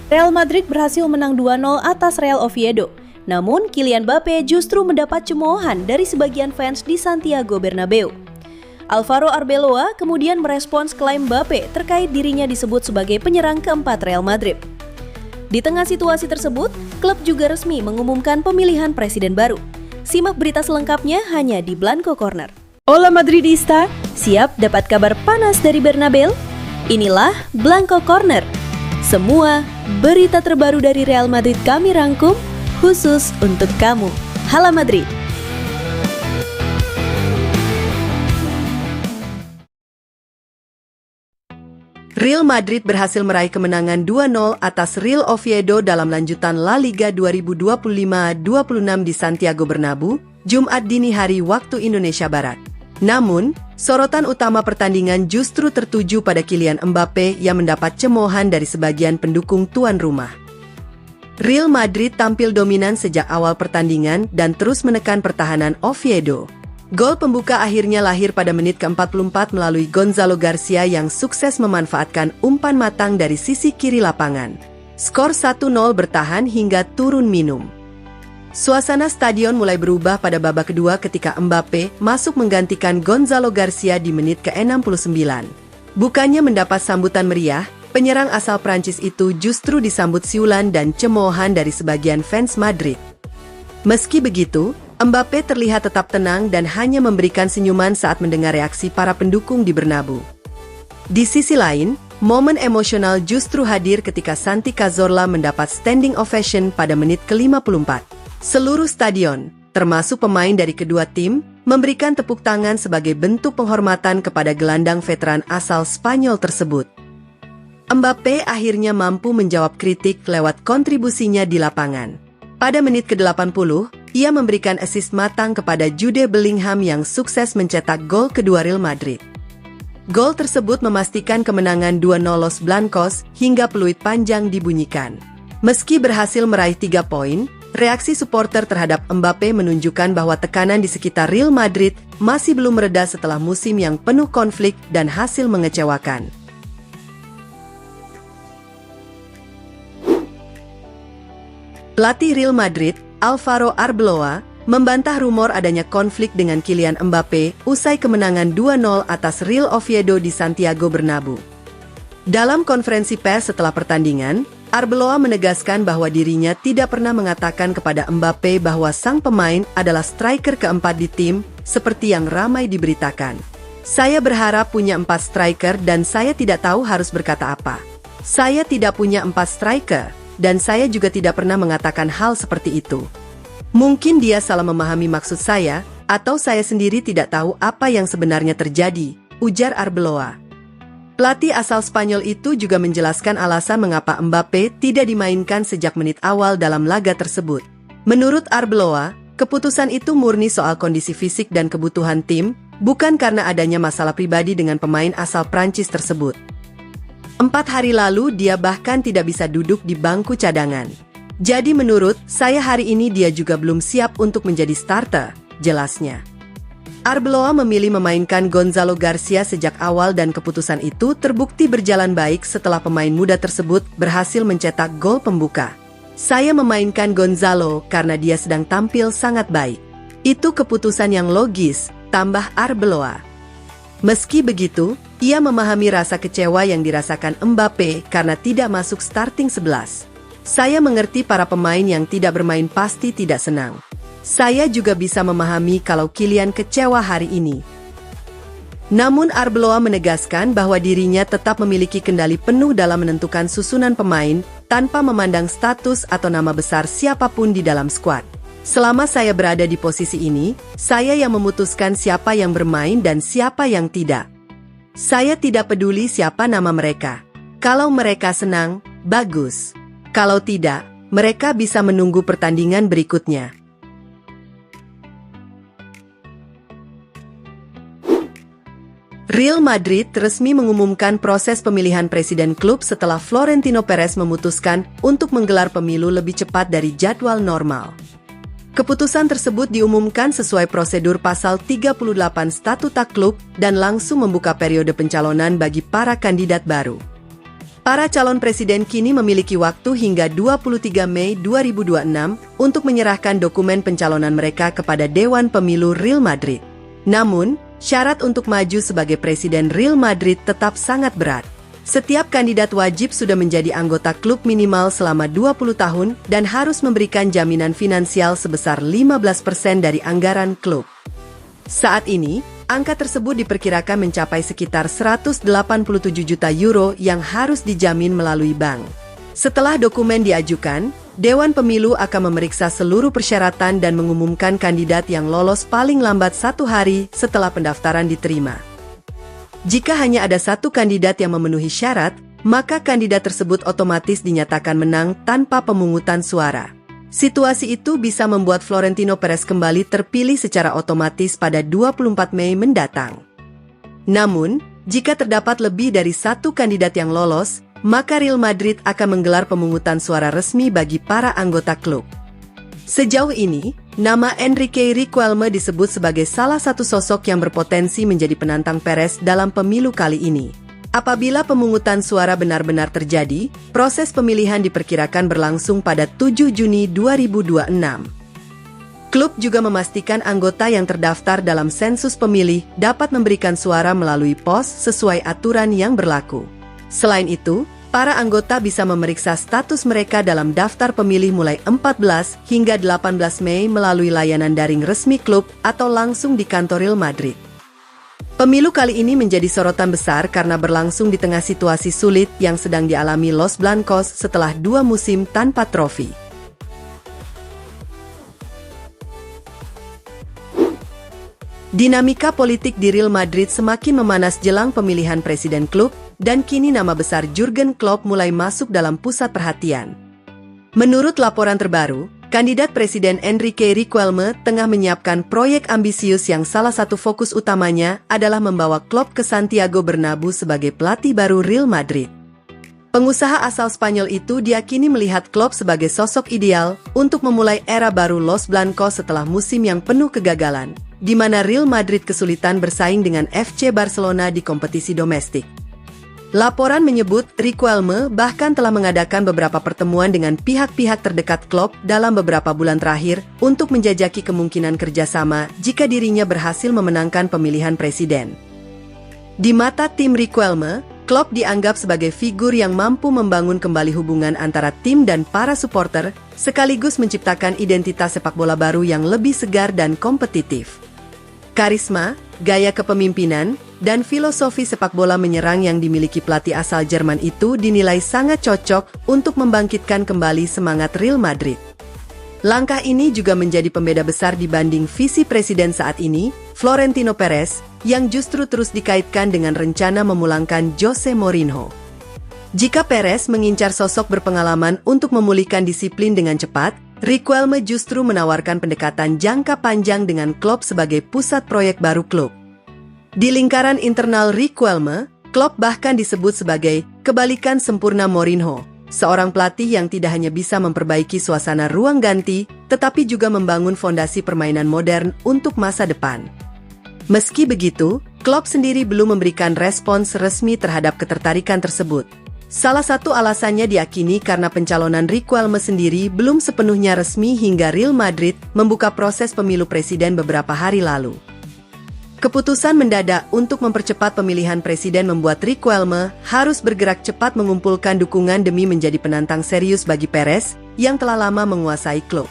Real Madrid berhasil menang 2-0 atas Real Oviedo. Namun, Kylian Mbappe justru mendapat cemoohan dari sebagian fans di Santiago Bernabeu. Alvaro Arbeloa kemudian merespons klaim Mbappe terkait dirinya disebut sebagai penyerang keempat Real Madrid. Di tengah situasi tersebut, klub juga resmi mengumumkan pemilihan presiden baru. Simak berita selengkapnya hanya di Blanco Corner. Hola Madridista, siap dapat kabar panas dari Bernabeu? Inilah Blanco Corner. Semua berita terbaru dari Real Madrid kami rangkum khusus untuk kamu. Hala Madrid. Real Madrid berhasil meraih kemenangan 2-0 atas Real Oviedo dalam lanjutan La Liga 2025-26 di Santiago Bernabeu, Jumat dini hari waktu Indonesia Barat. Namun, sorotan utama pertandingan justru tertuju pada Kylian Mbappe yang mendapat cemoohan dari sebagian pendukung tuan rumah. Real Madrid tampil dominan sejak awal pertandingan dan terus menekan pertahanan Oviedo. Gol pembuka akhirnya lahir pada menit ke-44 melalui Gonzalo Garcia yang sukses memanfaatkan umpan matang dari sisi kiri lapangan. Skor 1-0 bertahan hingga turun minum. Suasana stadion mulai berubah pada babak kedua ketika Mbappe masuk menggantikan Gonzalo Garcia di menit ke-69. Bukannya mendapat sambutan meriah, penyerang asal Prancis itu justru disambut siulan dan cemoohan dari sebagian fans Madrid. Meski begitu, Mbappe terlihat tetap tenang dan hanya memberikan senyuman saat mendengar reaksi para pendukung di Bernabeu. Di sisi lain, momen emosional justru hadir ketika Santi Cazorla mendapat standing ovation pada menit ke-54. Seluruh stadion, termasuk pemain dari kedua tim, memberikan tepuk tangan sebagai bentuk penghormatan kepada gelandang veteran asal Spanyol tersebut. Mbappe akhirnya mampu menjawab kritik lewat kontribusinya di lapangan. Pada menit ke-80, ia memberikan assist matang kepada Jude Bellingham yang sukses mencetak gol kedua Real Madrid. Gol tersebut memastikan kemenangan 2-0 Los Blancos hingga peluit panjang dibunyikan. Meski berhasil meraih 3 poin, reaksi supporter terhadap Mbappe menunjukkan bahwa tekanan di sekitar Real Madrid masih belum mereda setelah musim yang penuh konflik dan hasil mengecewakan. Pelatih Real Madrid, Alvaro Arbeloa, membantah rumor adanya konflik dengan Kylian Mbappe usai kemenangan 2-0 atas Real Oviedo di Santiago Bernabeu. Dalam konferensi pers setelah pertandingan, Arbeloa menegaskan bahwa dirinya tidak pernah mengatakan kepada Mbappe bahwa sang pemain adalah striker keempat di tim, seperti yang ramai diberitakan. Saya berharap punya 4 striker dan saya tidak tahu harus berkata apa. Saya tidak punya 4 striker, dan saya juga tidak pernah mengatakan hal seperti itu. Mungkin dia salah memahami maksud saya, atau saya sendiri tidak tahu apa yang sebenarnya terjadi, ujar Arbeloa. Pelatih asal Spanyol itu juga menjelaskan alasan mengapa Mbappe tidak dimainkan sejak menit awal dalam laga tersebut. Menurut Arbeloa, keputusan itu murni soal kondisi fisik dan kebutuhan tim, bukan karena adanya masalah pribadi dengan pemain asal Prancis tersebut. 4 hari lalu dia bahkan tidak bisa duduk di bangku cadangan. Jadi menurut saya hari ini dia juga belum siap untuk menjadi starter, jelasnya. Arbeloa memilih memainkan Gonzalo Garcia sejak awal dan keputusan itu terbukti berjalan baik setelah pemain muda tersebut berhasil mencetak gol pembuka. Saya memainkan Gonzalo karena dia sedang tampil sangat baik. Itu keputusan yang logis, tambah Arbeloa. Meski begitu, ia memahami rasa kecewa yang dirasakan Mbappe karena tidak masuk starting 11. Saya mengerti para pemain yang tidak bermain pasti tidak senang. Saya juga bisa memahami kalau Kylian kecewa hari ini. Namun Arbeloa menegaskan bahwa dirinya tetap memiliki kendali penuh dalam menentukan susunan pemain tanpa memandang status atau nama besar siapapun di dalam skuad. Selama saya berada di posisi ini, saya yang memutuskan siapa yang bermain dan siapa yang tidak. Saya tidak peduli siapa nama mereka. Kalau mereka senang, bagus. Kalau tidak, mereka bisa menunggu pertandingan berikutnya. Real Madrid resmi mengumumkan proses pemilihan presiden klub setelah Florentino Perez memutuskan untuk menggelar pemilu lebih cepat dari jadwal normal. Keputusan tersebut diumumkan sesuai prosedur pasal 38 Statuta klub dan langsung membuka periode pencalonan bagi para kandidat baru. Para calon presiden kini memiliki waktu hingga 23 Mei 2026 untuk menyerahkan dokumen pencalonan mereka kepada Dewan Pemilu Real Madrid. Namun, syarat untuk maju sebagai presiden Real Madrid tetap sangat berat. Setiap kandidat wajib sudah menjadi anggota klub minimal selama 20 tahun dan harus memberikan jaminan finansial sebesar 15% dari anggaran klub. Saat ini, angka tersebut diperkirakan mencapai sekitar 187 juta euro yang harus dijamin melalui bank. Setelah dokumen diajukan, Dewan Pemilu akan memeriksa seluruh persyaratan dan mengumumkan kandidat yang lolos paling lambat 1 hari setelah pendaftaran diterima. Jika hanya ada satu kandidat yang memenuhi syarat, maka kandidat tersebut otomatis dinyatakan menang tanpa pemungutan suara. Situasi itu bisa membuat Florentino Perez kembali terpilih secara otomatis pada 24 Mei mendatang. Namun, jika terdapat lebih dari satu kandidat yang lolos, maka Real Madrid akan menggelar pemungutan suara resmi bagi para anggota klub. Sejauh ini, nama Enrique Riquelme disebut sebagai salah satu sosok yang berpotensi menjadi penantang Perez dalam pemilu kali ini. Apabila pemungutan suara benar-benar terjadi, proses pemilihan diperkirakan berlangsung pada 7 Juni 2026. Klub juga memastikan anggota yang terdaftar dalam sensus pemilih dapat memberikan suara melalui pos sesuai aturan yang berlaku. Selain itu, para anggota bisa memeriksa status mereka dalam daftar pemilih mulai 14 hingga 18 Mei melalui layanan daring resmi klub atau langsung di kantor Real Madrid. Pemilu kali ini menjadi sorotan besar karena berlangsung di tengah situasi sulit yang sedang dialami Los Blancos setelah 2 musim tanpa trofi. Dinamika politik di Real Madrid semakin memanas jelang pemilihan presiden klub, dan kini nama besar Jurgen Klopp mulai masuk dalam pusat perhatian. Menurut laporan terbaru, kandidat presiden Enrique Riquelme tengah menyiapkan proyek ambisius yang salah satu fokus utamanya adalah membawa Klopp ke Santiago Bernabeu sebagai pelatih baru Real Madrid. Pengusaha asal Spanyol itu diyakini melihat Klopp sebagai sosok ideal untuk memulai era baru Los Blancos setelah musim yang penuh kegagalan, di mana Real Madrid kesulitan bersaing dengan FC Barcelona di kompetisi domestik. Laporan menyebut Riquelme bahkan telah mengadakan beberapa pertemuan dengan pihak-pihak terdekat Klopp dalam beberapa bulan terakhir untuk menjajaki kemungkinan kerjasama jika dirinya berhasil memenangkan pemilihan presiden. Di mata tim Riquelme, Klopp dianggap sebagai figur yang mampu membangun kembali hubungan antara tim dan para supporter, sekaligus menciptakan identitas sepak bola baru yang lebih segar dan kompetitif. Karisma, gaya kepemimpinan, dan filosofi sepak bola menyerang yang dimiliki pelatih asal Jerman itu dinilai sangat cocok untuk membangkitkan kembali semangat Real Madrid. Langkah ini juga menjadi pembeda besar dibanding visi presiden saat ini, Florentino Perez, yang justru terus dikaitkan dengan rencana memulangkan Jose Mourinho. Jika Perez mengincar sosok berpengalaman untuk memulihkan disiplin dengan cepat, Riquelme justru menawarkan pendekatan jangka panjang dengan Klopp sebagai pusat proyek baru klub. Di lingkaran internal Riquelme, Klopp bahkan disebut sebagai kebalikan sempurna Mourinho, seorang pelatih yang tidak hanya bisa memperbaiki suasana ruang ganti, tetapi juga membangun fondasi permainan modern untuk masa depan. Meski begitu, Klopp sendiri belum memberikan respons resmi terhadap ketertarikan tersebut. Salah satu alasannya diyakini karena pencalonan Riquelme sendiri belum sepenuhnya resmi hingga Real Madrid membuka proses pemilu presiden beberapa hari lalu. Keputusan mendadak untuk mempercepat pemilihan presiden membuat Riquelme harus bergerak cepat mengumpulkan dukungan demi menjadi penantang serius bagi Perez yang telah lama menguasai klub.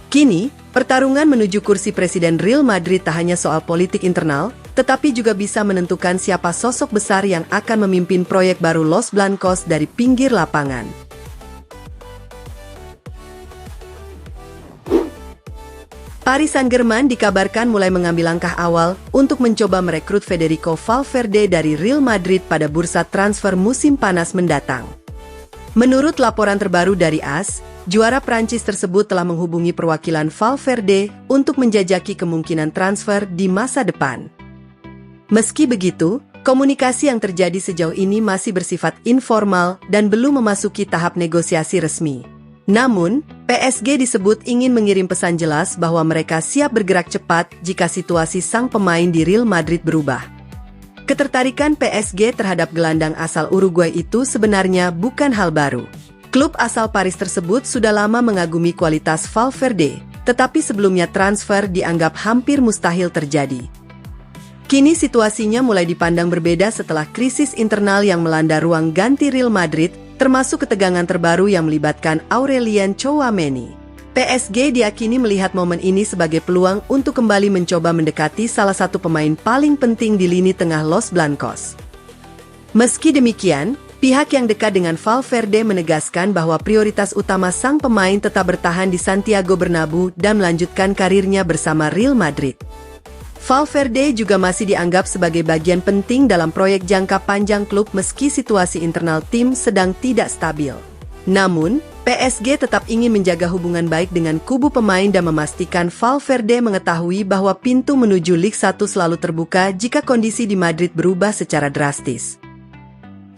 Kini, pertarungan menuju kursi presiden Real Madrid tak hanya soal politik internal, tetapi juga bisa menentukan siapa sosok besar yang akan memimpin proyek baru Los Blancos dari pinggir lapangan. Paris Saint-Germain dikabarkan mulai mengambil langkah awal untuk mencoba merekrut Federico Valverde dari Real Madrid pada bursa transfer musim panas mendatang. Menurut laporan terbaru dari AS, juara Prancis tersebut telah menghubungi perwakilan Valverde untuk menjajaki kemungkinan transfer di masa depan. Meski begitu, komunikasi yang terjadi sejauh ini masih bersifat informal dan belum memasuki tahap negosiasi resmi. Namun, PSG disebut ingin mengirim pesan jelas bahwa mereka siap bergerak cepat jika situasi sang pemain di Real Madrid berubah. Ketertarikan PSG terhadap gelandang asal Uruguay itu sebenarnya bukan hal baru. Klub asal Paris tersebut sudah lama mengagumi kualitas Valverde, tetapi sebelumnya transfer dianggap hampir mustahil terjadi. Kini situasinya mulai dipandang berbeda setelah krisis internal yang melanda ruang ganti Real Madrid, termasuk ketegangan terbaru yang melibatkan Aurelien Tchouaméni. PSG diyakini melihat momen ini sebagai peluang untuk kembali mencoba mendekati salah satu pemain paling penting di lini tengah Los Blancos. Meski demikian, pihak yang dekat dengan Valverde menegaskan bahwa prioritas utama sang pemain tetap bertahan di Santiago Bernabéu dan melanjutkan karirnya bersama Real Madrid. Valverde juga masih dianggap sebagai bagian penting dalam proyek jangka panjang klub meski situasi internal tim sedang tidak stabil. Namun, PSG tetap ingin menjaga hubungan baik dengan kubu pemain dan memastikan Valverde mengetahui bahwa pintu menuju Liga 1 selalu terbuka jika kondisi di Madrid berubah secara drastis.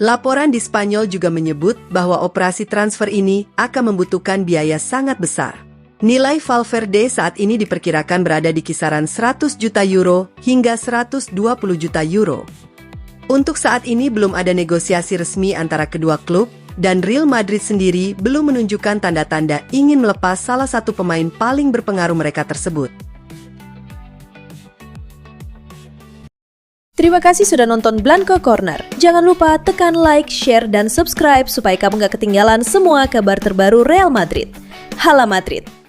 Laporan di Spanyol juga menyebut bahwa operasi transfer ini akan membutuhkan biaya sangat besar. Nilai Valverde saat ini diperkirakan berada di kisaran 100 juta euro hingga 120 juta euro. Untuk saat ini belum ada negosiasi resmi antara kedua klub, dan Real Madrid sendiri belum menunjukkan tanda-tanda ingin melepas salah satu pemain paling berpengaruh mereka tersebut. Terima kasih sudah nonton Blanco Corner. Jangan lupa tekan like, share, dan subscribe supaya kamu gak ketinggalan semua kabar terbaru Real Madrid. Hala Madrid!